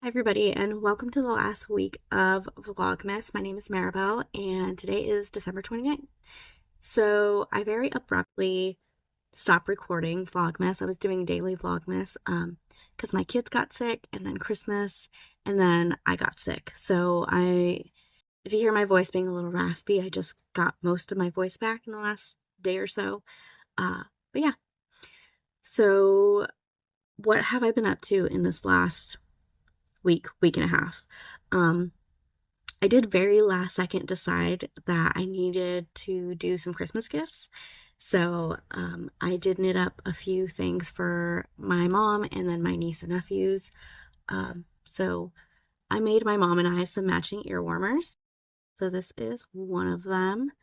everybody, and welcome to the last week of Vlogmas. My name is Maribel, and today is December 29th. So I very abruptly stopped recording Vlogmas. I was doing daily Vlogmas because my kids got sick, and then Christmas, and then I got sick. If you hear my voice being a little raspy, I just got most of my voice back in the last day or so. But yeah, so what have I been up to in this last week and a half? I did very last second decide that I needed to do some Christmas gifts. So I did knit up a few things for my mom and then my niece and nephews. So I made my mom and I some matching ear warmers. So this is one of them.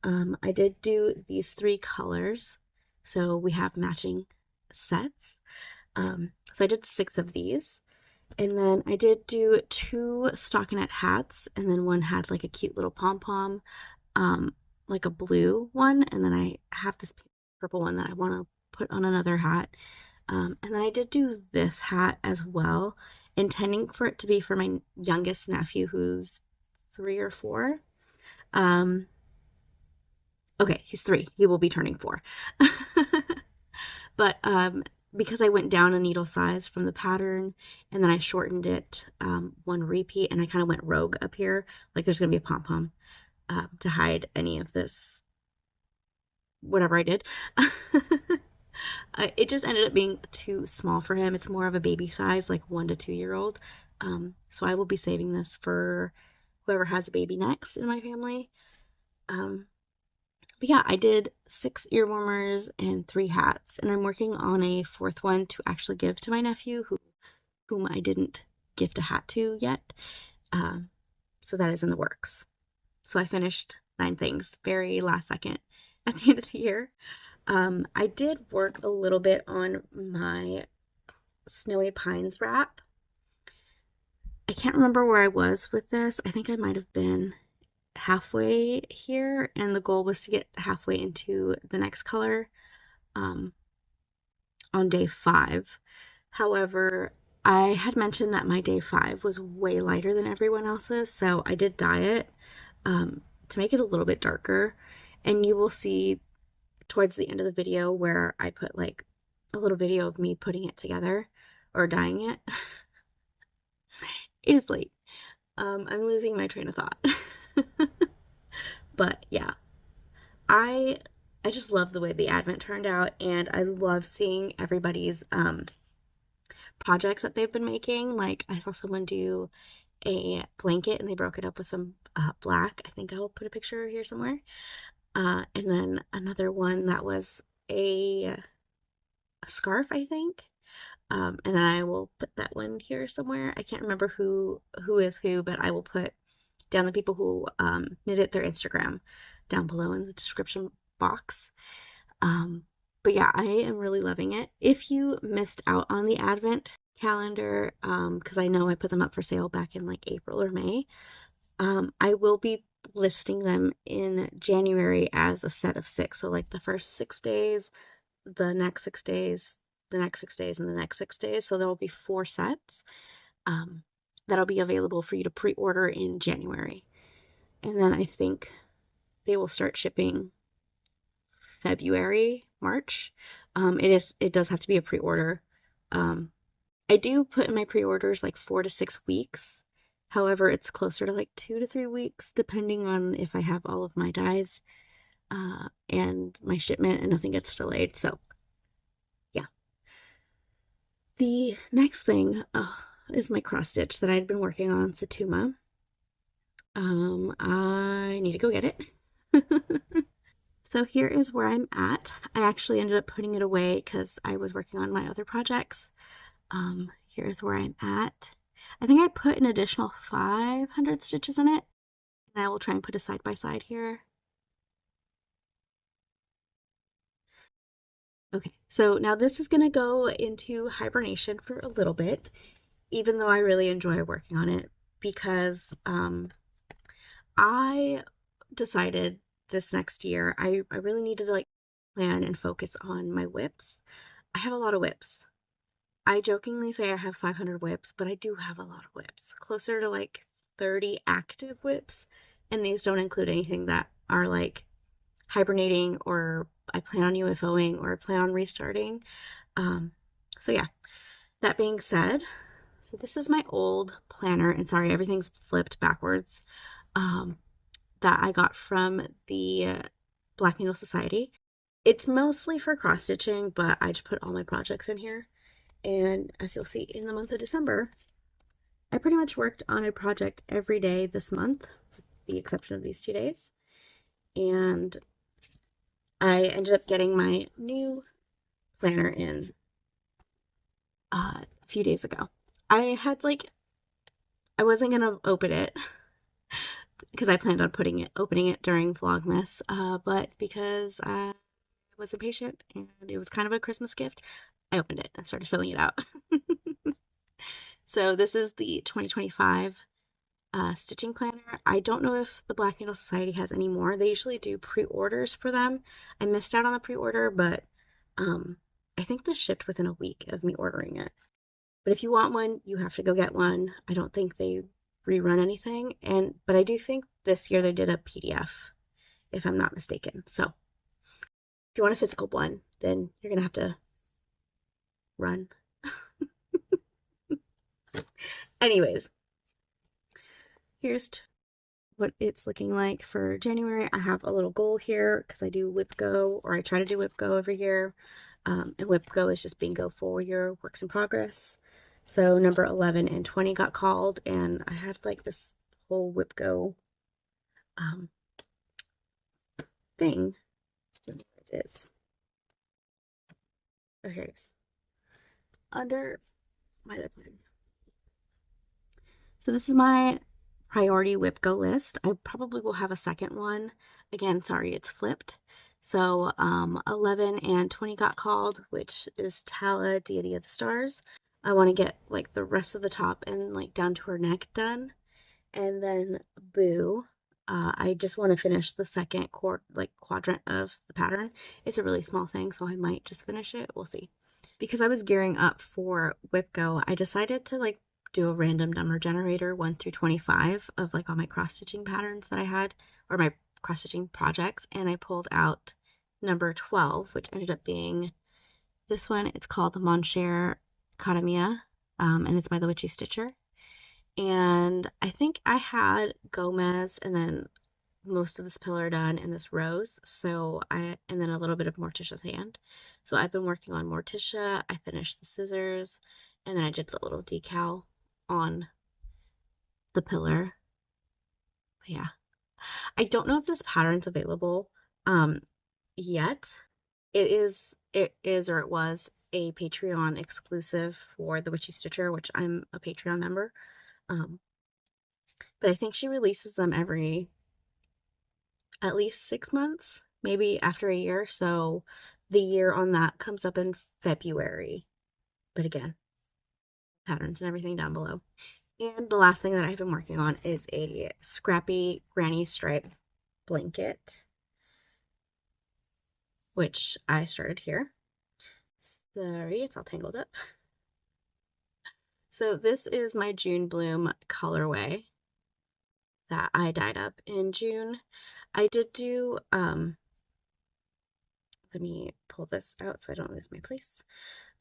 I did do these 3 colors. So we have matching sets. So I did 6 of these. And then I did do 2 stockinette hats, and then one had like a cute little pom-pom, like a blue one, and then I have this purple one that I want to put on another hat. And then I did do this hat as well, intending for it to be for my youngest nephew who's 3 or 4. Okay, he's 3. He will be turning 4. But because I went down a needle size from the pattern and then I shortened it 1 repeat, and I kind of went rogue up here, like there's going to be a pom-pom to hide any of this, whatever I did. It just ended up being too small for him. It's more of a baby size, like 1 to 2 year old. So I will be saving this for whoever has a baby next in my family. But yeah, I did 6 ear warmers and 3 hats, and I'm working on a 4th one to actually give to my nephew, whom I didn't gift a hat to yet. So that is in the works. So I finished 9 things very last second at the end of the year. I did work a little bit on my Snowy Pines wrap. I can't remember where I was with this. I think I might have been halfway here, and the goal was to get halfway into the next color on day 5. However, I had mentioned that my day 5 was way lighter than everyone else's, so I did dye it to make it a little bit darker, and you will see towards the end of the video where I put like a little video of me putting it together or dyeing it. It is late. I'm losing my train of thought. But yeah, I just love the way the advent turned out, and I love seeing everybody's projects that they've been making. Like I saw someone do a blanket and they broke it up with some black. I think I'll put a picture here somewhere. And then another one that was a scarf, I think. And then I will put that one here somewhere. I can't remember who is who, but I will put down the people who knitted their Instagram down below in the description box. But yeah, I am really loving it. If you missed out on the advent calendar, because I know I put them up for sale back in like April or May, I will be listing them in January as a set of 6. So like the first 6 days, the next 6 days, the next 6 days, and the next 6 days. So there will be 4 sets. That'll be available for you to pre-order in January. And then I think they will start shipping February, March. It does have to be a pre-order. I do put in my pre-orders like 4 to 6 weeks. However, it's closer to like 2 to 3 weeks, depending on if I have all of my dyes and my shipment and nothing gets delayed. So yeah. The next thing is my cross stitch that I'd been working on Satuma. I need to go get it. So here is where I'm at. I actually ended up putting it away because I was working on my other projects. Here is where I'm at. I think I put an additional 500 stitches in it, and I will try and put a side by side here. Okay, so now this is going to go into hibernation for a little bit, even though I really enjoy working on it, because I decided this next year I really needed to like plan and focus on my whips. I have a lot of whips. I jokingly say I have 500 whips, but I do have a lot of whips. Closer to like 30 active whips. And these don't include anything that are like hibernating or I plan on UFOing or plan on restarting. So yeah, that being said, so this is my old planner, and sorry, everything's flipped backwards, that I got from the Black Needle Society. It's mostly for cross stitching, but I just put all my projects in here. And as you'll see, in the month of December, I pretty much worked on a project every day this month, with the exception of these 2 days. And I ended up getting my new planner in a few days ago. I had like, I wasn't gonna open it because I planned on opening it during Vlogmas, but because I was impatient and it was kind of a Christmas gift, I opened it and started filling it out. So this is the 2025 stitching planner. I don't know if the Black Needle Society has any more. They usually do pre-orders for them. I missed out on the pre-order, but I think this shipped within a week of me ordering it. But if you want one, you have to go get one. I don't think they rerun anything, but I do think this year they did a PDF, if I'm not mistaken. So if you want a physical one, then you're gonna have to run. Anyways, here's what it's looking like for January. I have a little goal here because I do whip go, or I try to do whip go every year. And whip go is just bingo for your works in progress. So number 11 and 20 got called, and I had like this whole whip go thing. Where it is. Oh, here it is. Under my other plan. So this is my priority whip go list. I probably will have a second one. Again, sorry, it's flipped. So 11 and 20 got called, which is Tala, Deity of the Stars. I want to get like the rest of the top and like down to her neck done. And then Boo, I just want to finish the second quadrant of the pattern. It's a really small thing, so I might just finish it. We'll see. Because I was gearing up for whip go, I decided to like do a random number generator 1 through 25 of like all my cross stitching patterns that I had, or my cross stitching projects, and I pulled out number 12, which ended up being this one. It's called Cher Cara, and it's by the Witchy Stitcher. And I think I had Gomez and then most of this pillar done in this rose, and then a little bit of Morticia's hand. So I've been working on Morticia. I finished the scissors, and then I did the little decal on the pillar. But yeah, I don't know if this pattern's available yet. It was a Patreon exclusive for the Witchy Stitcher, which I'm a Patreon member. But I think she releases them every at least 6 months, maybe after a year. So the year on that comes up in February. But again, patterns and everything down below. And the last thing that I've been working on is a scrappy granny stripe blanket, which I started here. Sorry, it's all tangled up. So this is my June Bloom colorway that I dyed up in June. I did do, let me pull this out so I don't lose my place.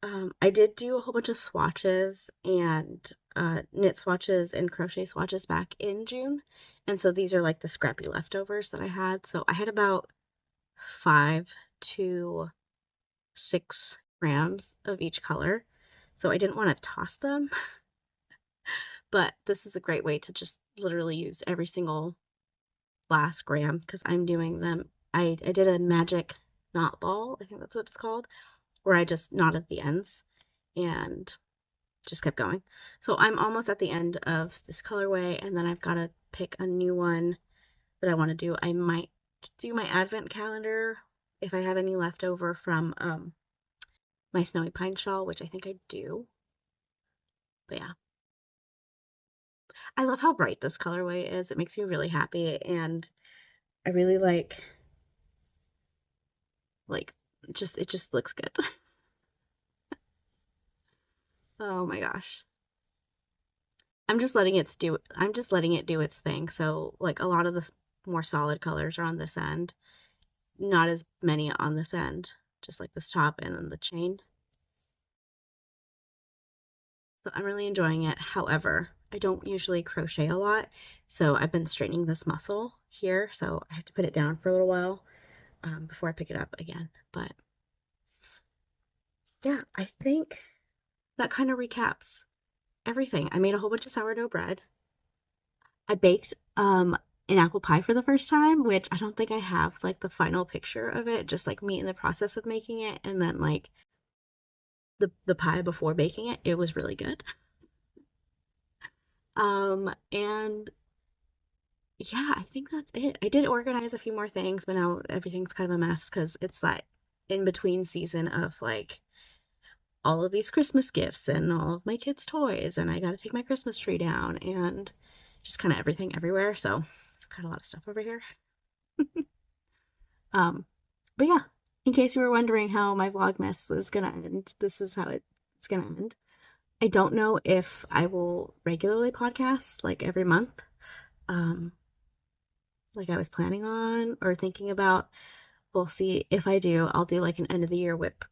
I did do a whole bunch of swatches and knit swatches and crochet swatches back in June. And so these are like the scrappy leftovers that I had. So I had about 5 to 6 grams of each color. So I didn't want to toss them. But this is a great way to just literally use every single last gram because I'm doing them. I did a magic knot ball, I think that's what it's called, where I just knotted the ends and just kept going. So I'm almost at the end of this colorway, and then I've got to pick a new one that I want to do. I might do my advent calendar if I have any left over from my snowy pine shawl, which I think I do. But yeah. I love how bright this colorway is. It makes me really happy, and I really like it just looks good. Oh my gosh. I'm just letting it do its thing. So like a lot of the more solid colors are on this end, not as many on this end, just like this top and then the chain. So I'm really enjoying it. However, I don't usually crochet a lot, so I've been straightening this muscle here, so I have to put it down for a little while before I pick it up again. But yeah, I think that kind of recaps everything. I made a whole bunch of sourdough bread. I baked an apple pie for the first time, which I don't think I have like the final picture of it, just like me in the process of making it and then like the pie before baking it. It was really good. And yeah, I think that's it. I did organize a few more things, but now everything's kind of a mess because it's that in between season of like all of these Christmas gifts and all of my kids' toys, and I got to take my Christmas tree down and just kind of everything everywhere. So, got a lot of stuff over here. Um, but yeah, in case you were wondering how my Vlogmas was gonna end, this is how it's gonna end. I don't know if I will regularly podcast like every month. Um, like I was planning on or thinking about. We'll see. If I do, I'll do like an end of the year whip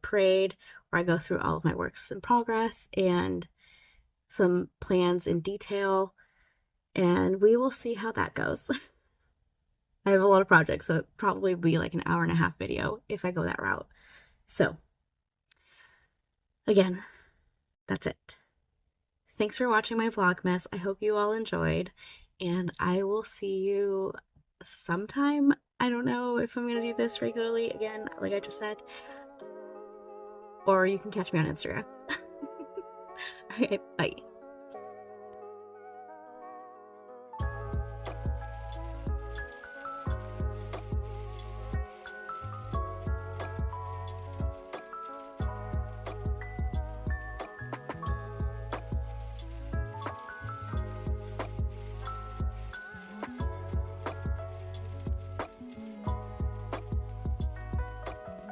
parade where I go through all of my works in progress and some plans in detail, and we will see how that goes. I have a lot of projects, so it'll probably be like an hour and a half video if I go that route. So, again, that's it. Thanks for watching my Vlogmas. I hope you all enjoyed, and I will see you sometime. I don't know if I'm going to do this regularly again, like I just said, or you can catch me on Instagram. Alright, bye.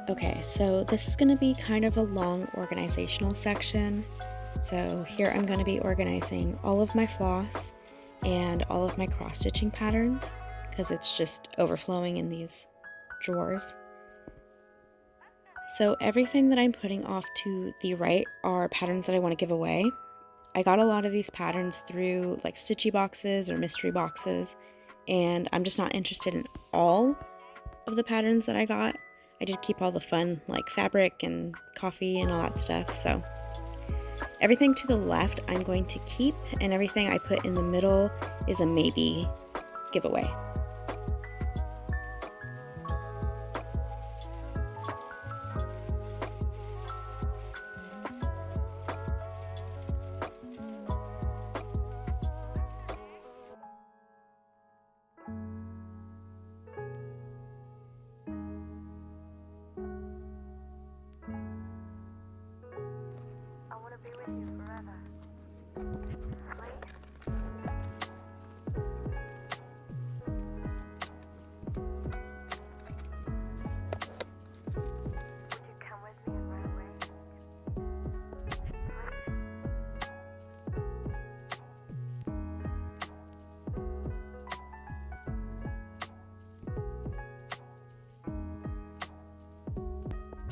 Okay, so this is going to be kind of a long organizational section. So here I'm going to be organizing all of my floss and all of my cross-stitching patterns because it's just overflowing in these drawers. So everything that I'm putting off to the right are patterns that I want to give away. I got a lot of these patterns through like stitchy boxes or mystery boxes, and I'm just not interested in all of the patterns that I got. I did keep all the fun like fabric and coffee and all that stuff. So everything to the left I'm going to keep, and everything I put in the middle is a maybe giveaway.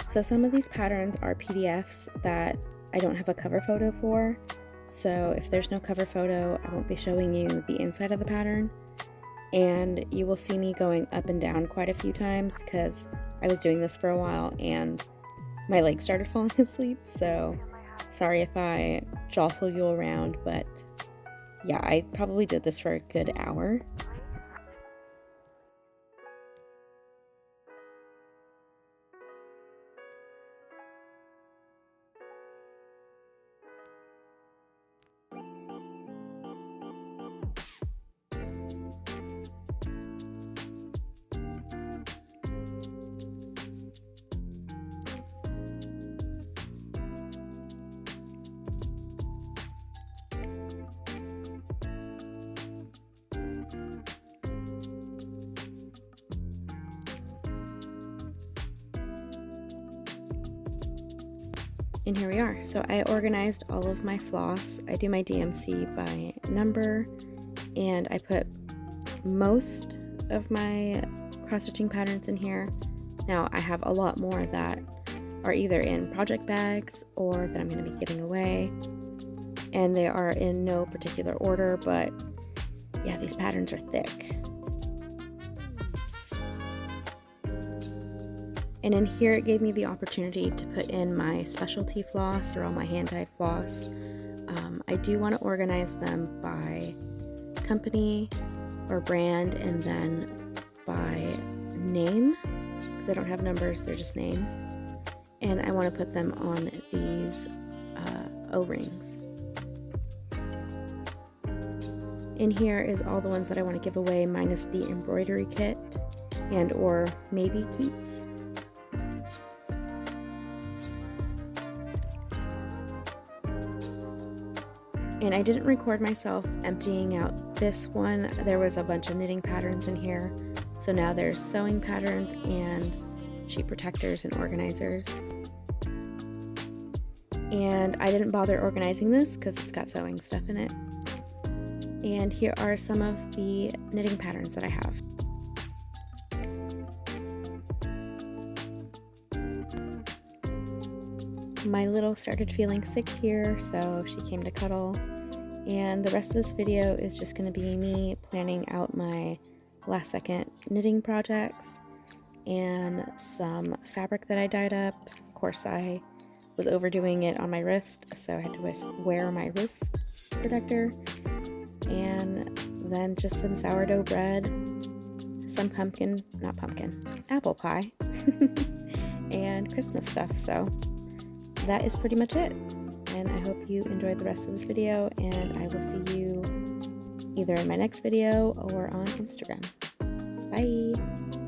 So some of these patterns are PDFs that I don't have a cover photo for. So if there's no cover photo, I won't be showing you the inside of the pattern. And you will see me going up and down quite a few times because I was doing this for a while and my legs started falling asleep. So sorry if I jostle you around, but yeah, I probably did this for a good hour. And here we are. So I organized all of my floss. I do my DMC by number, and I put most of my cross-stitching patterns in here. Now I have a lot more that are either in project bags or that I'm going to be giving away, and they are in no particular order, but yeah, these patterns are thick. And in here it gave me the opportunity to put in my specialty floss or all my hand-dyed floss. I do want to organize them by company or brand and then by name, because I don't have numbers, they're just names. And I want to put them on these O-rings. In here is all the ones that I want to give away minus the embroidery kit and or maybe keeps. And I didn't record myself emptying out this one. There was a bunch of knitting patterns in here. So now there's sewing patterns and sheet protectors and organizers. And I didn't bother organizing this because it's got sewing stuff in it. And here are some of the knitting patterns that I have. My little started feeling sick here, so she came to cuddle. And the rest of this video is just going to be me planning out my last second knitting projects and some fabric that I dyed up. Of course, I was overdoing it on my wrist, so I had to wear my wrist protector. And then just some sourdough bread, some apple pie, and Christmas stuff. So that is pretty much it. And I hope you enjoyed the rest of this video, and I will see you either in my next video or on Instagram. Bye!